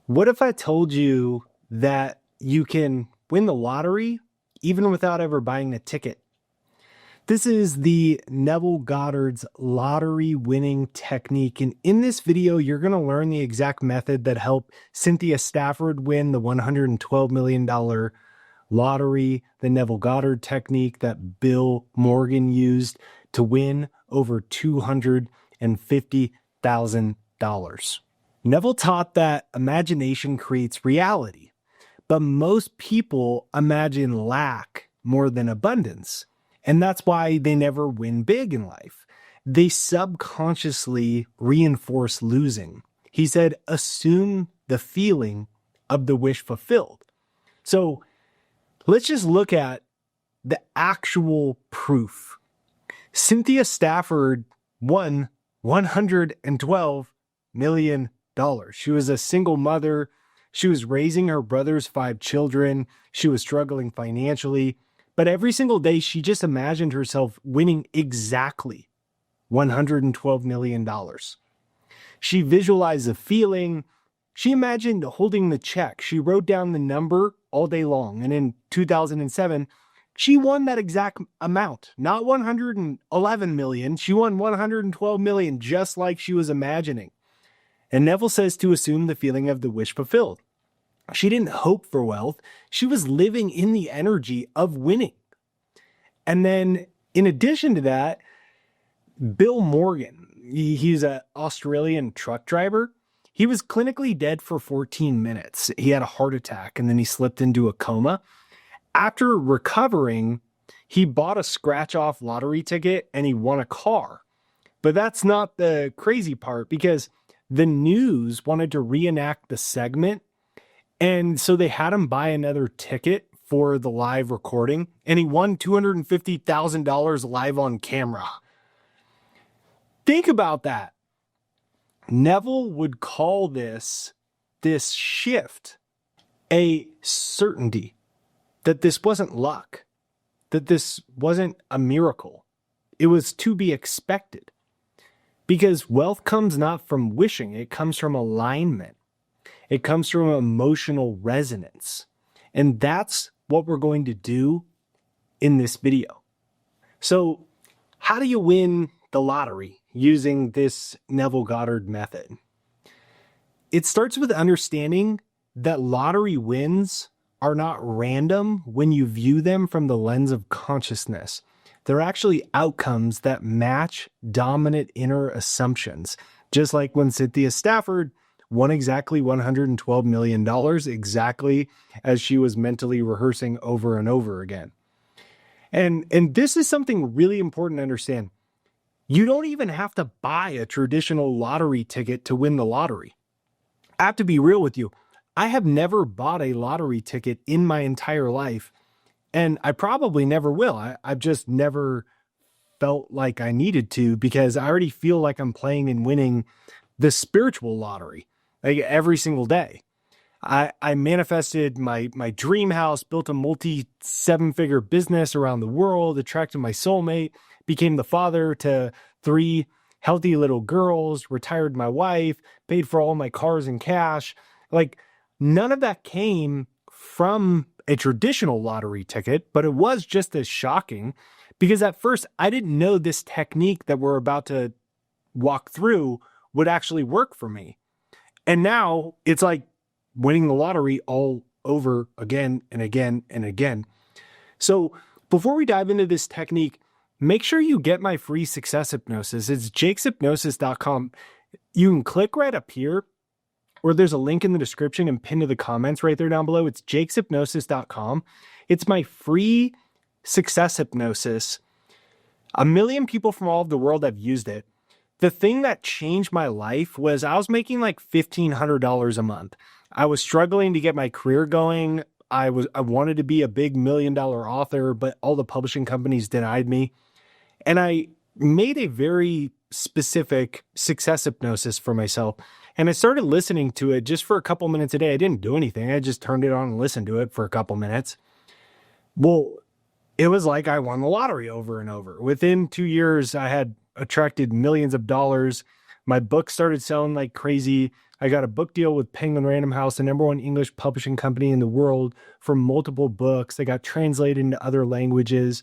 What if I told you that you can win the lottery even without ever buying a ticket? This is the Neville Goddard's lottery winning technique. And in this video, you're going to learn the exact method that helped Cynthia Stafford win the $112 million lottery, the Neville Goddard technique that Bill Morgan used to win over $250,000. Neville taught that imagination creates reality, but most people imagine lack more than abundance. And that's why they never win big in life. They subconsciously reinforce losing. He said, assume the feeling of the wish fulfilled. So let's just look at the actual proof. Cynthia Stafford won $112 million. She was a single mother. She was raising her brother's 5 children. She was struggling financially. But every single day, she just imagined herself winning exactly $112 million. She visualized the feeling. She imagined holding the check. She wrote down the number all day long. And in 2007, she won that exact amount, not 111 million. She won 112 million, just like she was imagining. And Neville says to assume the feeling of the wish fulfilled. She didn't hope for wealth. She was living in the energy of winning. And then in addition to that, Bill Morgan, he's an Australian truck driver. He was clinically dead for 14 minutes. He had a heart attack and then he slipped into a coma. After recovering, he bought a scratch-off lottery ticket and he won a car. But that's not the crazy part, because the news wanted to reenact the segment. And so they had him buy another ticket for the live recording, and he won $250,000 live on camera. Think about that. Neville would call this shift a certainty that this wasn't luck, that this wasn't a miracle. It was to be expected, because wealth comes not from wishing, it comes from alignment. It comes from emotional resonance. And that's what we're going to do in this video. So how do you win the lottery using this Neville Goddard method? It starts with understanding that lottery wins are not random when you view them from the lens of consciousness. They're actually outcomes that match dominant inner assumptions. Just like when Cynthia Stafford won exactly $112 million, exactly as she was mentally rehearsing over and over again. And this is something really important to understand. You don't even have to buy a traditional lottery ticket to win the lottery. I have to be real with you. I have never bought a lottery ticket in my entire life, and I probably never will. I've just never felt like I needed to, because I already feel like I'm playing and winning the spiritual lottery. Like every single day. I manifested my dream house, built a multi-7-figure business around the world, attracted my soulmate, became the father to 3 healthy little girls, retired my wife, paid for all my cars in cash. Like, none of that came from a traditional lottery ticket, but it was just as shocking, because at first I didn't know this technique that we're about to walk through would actually work for me. And now it's like winning the lottery all over again and again and again. So before we dive into this technique, make sure you get my free success hypnosis. It's jakeshypnosis.com. You can click right up here, or there's a link in the description and pinned to the comments right there down below. It's jakeshypnosis.com. It's my free success hypnosis. 1 million people from all over the world have used it. The thing that changed my life was I was making like $1,500 a month. I was struggling to get my career going. I wanted to be a big $1 million author, but all the publishing companies denied me. And I made a very specific success hypnosis for myself. And I started listening to it just for a couple minutes a day. I didn't do anything. I just turned it on and listened to it for a couple minutes. Well, it was like I won the lottery over and over. Within 2 years, I had attracted millions of dollars. My book started selling like crazy. I got a book deal with Penguin Random House, the #1 English publishing company in the world, for multiple books. They got translated into other languages,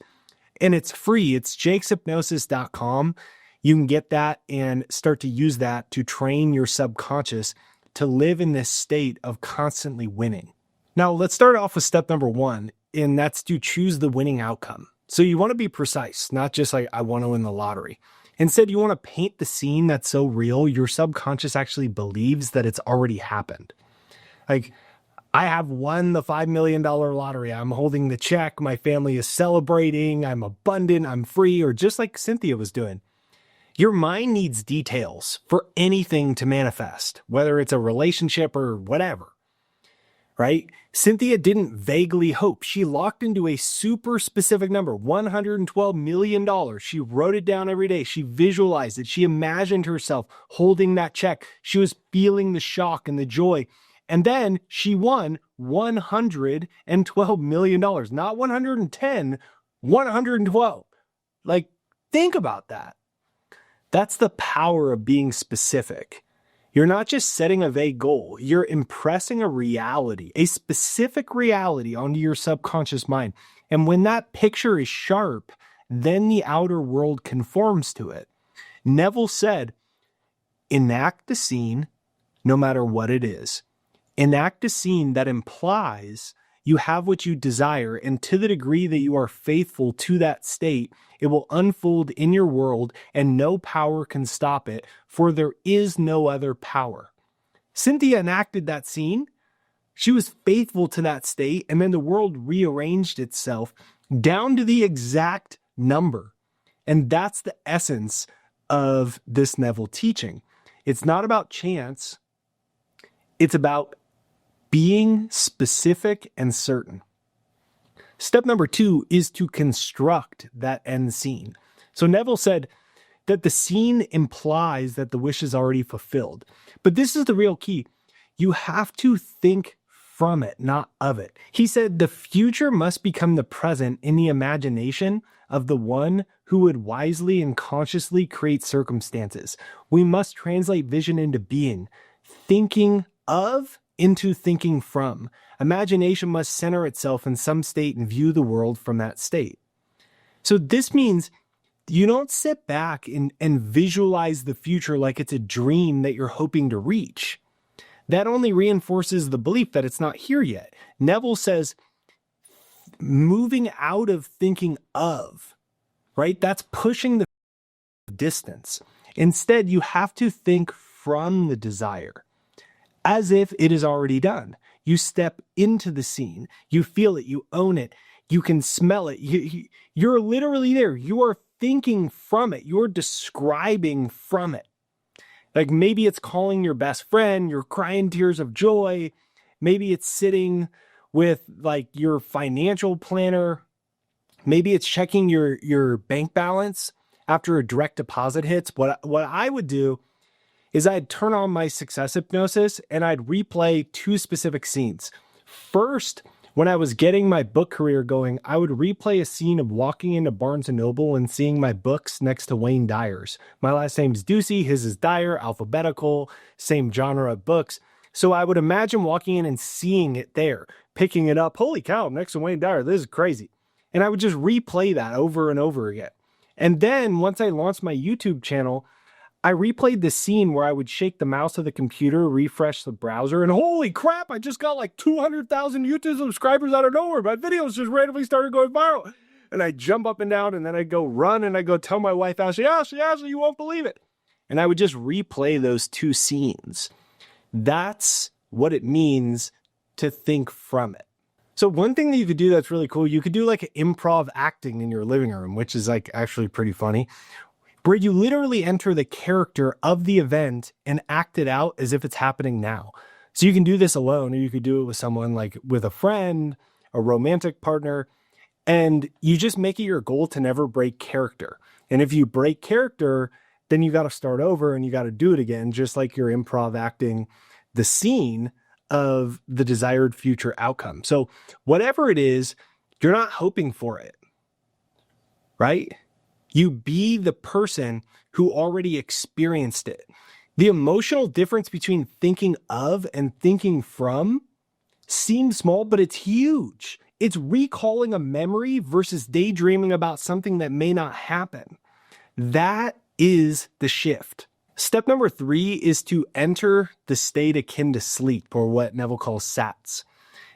and it's free. It's jakeshypnosis.com. You can get that and start to use that to train your subconscious to live in this state of constantly winning. Now, let's start off with step number 1, and that's to choose the winning outcome. So you want to be precise, not just like, I want to win the lottery. Instead, you want to paint the scene that's so real, your subconscious actually believes that it's already happened. Like, I have won the $5 million lottery. I'm holding the check. My family is celebrating. I'm abundant. I'm free. Or just like Cynthia was doing. Your mind needs details for anything to manifest, whether it's a relationship or whatever, right? Cynthia didn't vaguely hope. She locked into a super specific number, $112 million. She wrote it down every day. She visualized it. She imagined herself holding that check. She was feeling the shock and the joy. And then she won $112 million, not 110, 112. Like, think about that. That's the power of being specific. You're not just setting a vague goal. You're impressing a reality, a specific reality onto your subconscious mind. And when that picture is sharp, then the outer world conforms to it. Neville said, enact the scene no matter what it is. Enact a scene that implies you have what you desire, and to the degree that you are faithful to that state, it will unfold in your world, and no power can stop it, for there is no other power. Cynthia enacted that scene. She was faithful to that state, and then the world rearranged itself down to the exact number. And that's the essence of this Neville teaching. It's not about chance. It's about being specific and certain. Step number 2 is to construct that end scene. So Neville said that the scene implies that the wish is already fulfilled. But this is the real key. You have to think from it, not of it. He said the future must become the present in the imagination of the one who would wisely and consciously create circumstances. We must translate vision into being, thinking of into thinking from. Imagination must center itself in some state and view the world from that state. So this means you don't sit back and visualize the future like it's a dream that you're hoping to reach. That only reinforces the belief that it's not here yet. Neville says, moving out of thinking of, right? That's pushing the distance. Instead, you have to think from the desire, as if it is already done. You step into the scene, you feel it, you own it, you can smell it. You're literally there. You are thinking from it. You're describing from it. Like maybe it's calling your best friend, you're crying tears of joy. Maybe it's sitting with like your financial planner. Maybe it's checking your bank balance after a direct deposit hits. What I would do is I'd turn on my success hypnosis and I'd replay 2 specific scenes. First, when I was getting my book career going, I would replay a scene of walking into Barnes & Noble and seeing my books next to Wayne Dyer's. My last name's Ducey, his is Dyer, alphabetical, same genre of books. So I would imagine walking in and seeing it there, picking it up. Holy cow, next to Wayne Dyer, this is crazy. And I would just replay that over and over again. And then once I launched my YouTube channel, I replayed the scene where I would shake the mouse of the computer, refresh the browser, and holy crap, I just got like 200,000 YouTube subscribers out of nowhere. My videos just randomly started going viral. And I jump up and down, and then I go run, and I go tell my wife, Ashley, you won't believe it. And I would just replay those 2 scenes. That's what it means to think from it. So one thing that you could do that's really cool, you could do like improv acting in your living room, which is like actually pretty funny, where you literally enter the character of the event and act it out as if it's happening now. So you can do this alone, or you could do it with someone, like with a friend, a romantic partner, and you just make it your goal to never break character. And if you break character, then you got to start over and you got to do it again, just like you're improv acting the scene of the desired future outcome. So whatever it is, you're not hoping for it, right? You be the person who already experienced it. The emotional difference between thinking of and thinking from seems small, but it's huge. It's recalling a memory versus daydreaming about something that may not happen. That is the shift. Step number 3 is to enter the state akin to sleep, or what Neville calls SATs.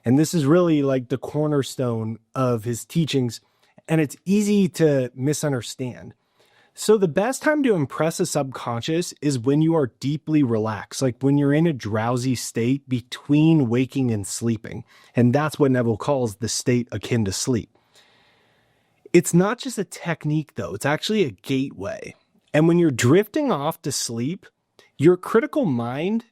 And this is really like the cornerstone of his teachings, and it's easy to misunderstand. So the best time to impress a subconscious is when you are deeply relaxed, like when you're in a drowsy state between waking and sleeping. And that's what Neville calls the state akin to sleep. It's not just a technique, though. It's actually a gateway. And when you're drifting off to sleep, your critical mind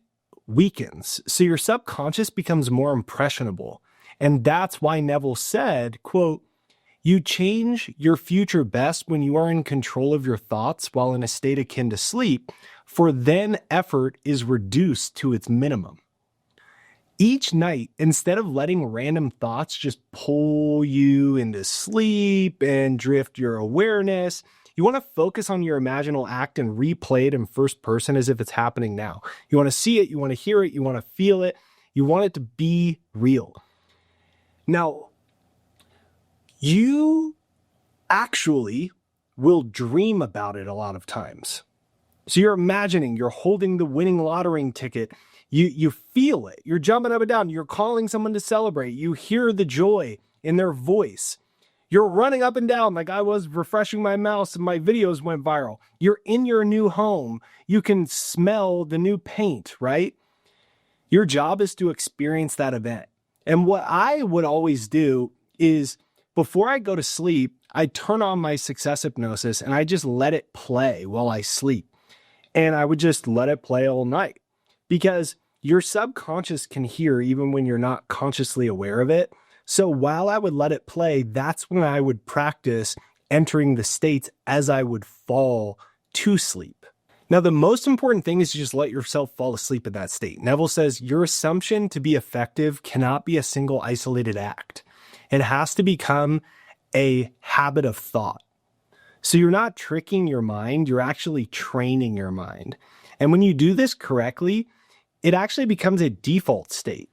weakens. So your subconscious becomes more impressionable. And that's why Neville said, quote, "You change your future best when you are in control of your thoughts while in a state akin to sleep, for then effort is reduced to its minimum." Each night, instead of letting random thoughts just pull you into sleep and drift your awareness, you want to focus on your imaginal act and replay it in first person as if it's happening now. You want to see it, you want to hear it, you want to feel it, you want it to be real. Now, you actually will dream about it a lot of times. So you're imagining you're holding the winning lottery ticket. You feel it. You're jumping up and down. You're calling someone to celebrate. You hear the joy in their voice. You're running up and down like I was refreshing my mouse and my videos went viral. You're in your new home. You can smell the new paint, right? Your job is to experience that event. And what I would always do is before I go to sleep, I turn on my success hypnosis and I just let it play while I sleep. And I would just let it play all night because your subconscious can hear even when you're not consciously aware of it. So while I would let it play, that's when I would practice entering the states as I would fall to sleep. Now, the most important thing is to just let yourself fall asleep in that state. Neville says your assumption to be effective cannot be a single isolated act. It has to become a habit of thought. So you're not tricking your mind, you're actually training your mind. And when you do this correctly, it actually becomes a default state.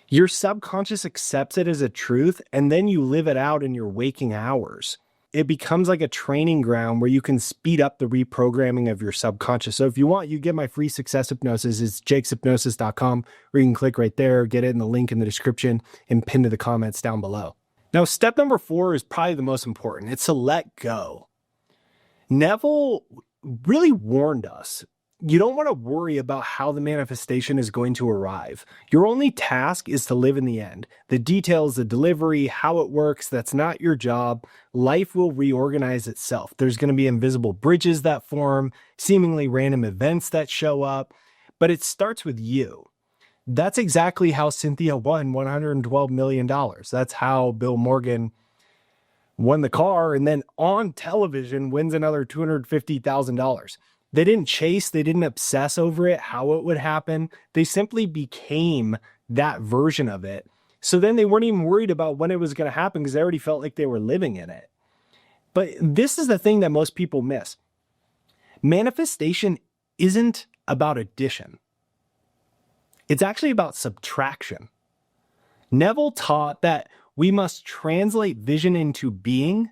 Your subconscious accepts it as a truth, and then you live it out in your waking hours. It becomes like a training ground where you can speed up the reprogramming of your subconscious. So if you want, you get my free success hypnosis. It's jakeshypnosis.com, where you can click right there, get it in the link in the description, and pin to the comments down below. Now, step number 4 is probably the most important. It's to let go. Neville really warned us. You don't want to worry about how the manifestation is going to arrive. Your only task is to live in the end. The details, the delivery, how it works, that's not your job. Life will reorganize itself. There's going to be invisible bridges that form, seemingly random events that show up, but it starts with you. That's exactly how Cynthia won $112 million. That's how Bill Morgan won the car and then on television wins another $250,000. They didn't chase, they didn't obsess over it, how it would happen. They simply became that version of it. So then they weren't even worried about when it was going to happen because they already felt like they were living in it. But this is the thing that most people miss. Manifestation isn't about addition. It's actually about subtraction. Neville taught that we must translate vision into being,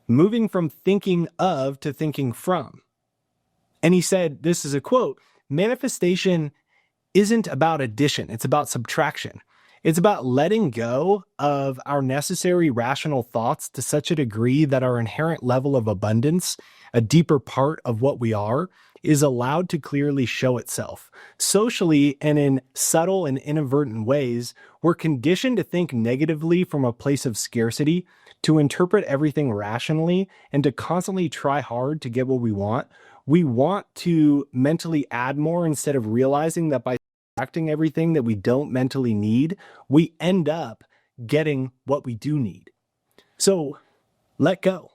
moving from thinking of to thinking from. And he said, this is a quote, manifestation isn't about addition, it's about subtraction. It's about letting go of our necessary rational thoughts to such a degree that our inherent level of abundance, a deeper part of what we are, is allowed to clearly show itself. Socially and in subtle and inadvertent ways, we're conditioned to think negatively from a place of scarcity, to interpret everything rationally, and to constantly try hard to get what we want. We want to mentally add more instead of realizing that by subtracting everything that we don't mentally need, we end up getting what we do need. So let go.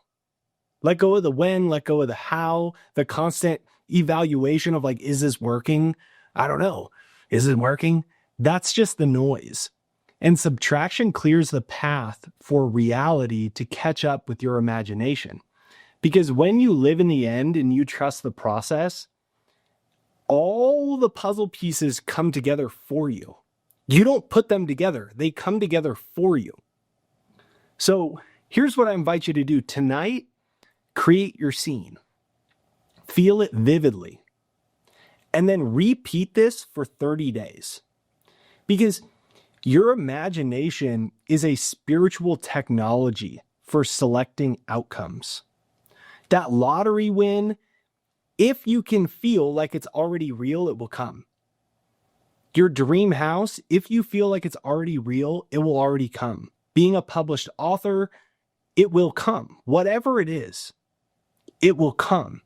Let go of the when, let go of the how, the constant evaluation of like, is this working? I don't know. Is it working? That's just the noise. And subtraction clears the path for reality to catch up with your imagination. Because when you live in the end and you trust the process, all the puzzle pieces come together for you. You don't put them together. They come together for you. So here's what I invite you to do tonight. Create your scene. Feel it vividly. And then repeat this for 30 days. Because your imagination is a spiritual technology for selecting outcomes. That lottery win, if you can feel like it's already real, it will come. Your dream house, if you feel like it's already real, it will already come. Being a published author, it will come. Whatever it is, it will come.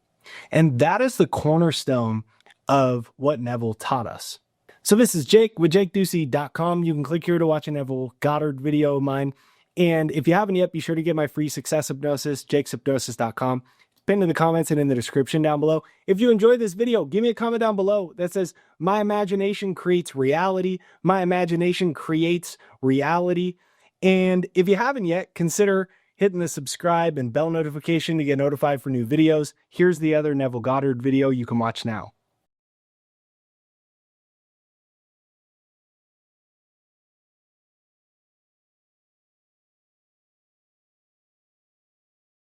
And that is the cornerstone of what Neville taught us. So this is Jake with JakeDucey.com. You can click here to watch a Neville Goddard video of mine. And if you haven't yet, be sure to get my free success hypnosis, jakeshypnosis.com. It's pinned in the comments and in the description down below. If you enjoyed this video, give me a comment down below that says, my imagination creates reality. My imagination creates reality. And if you haven't yet, consider hitting the subscribe and bell notification to get notified for new videos. Here's the other Neville Goddard video you can watch now.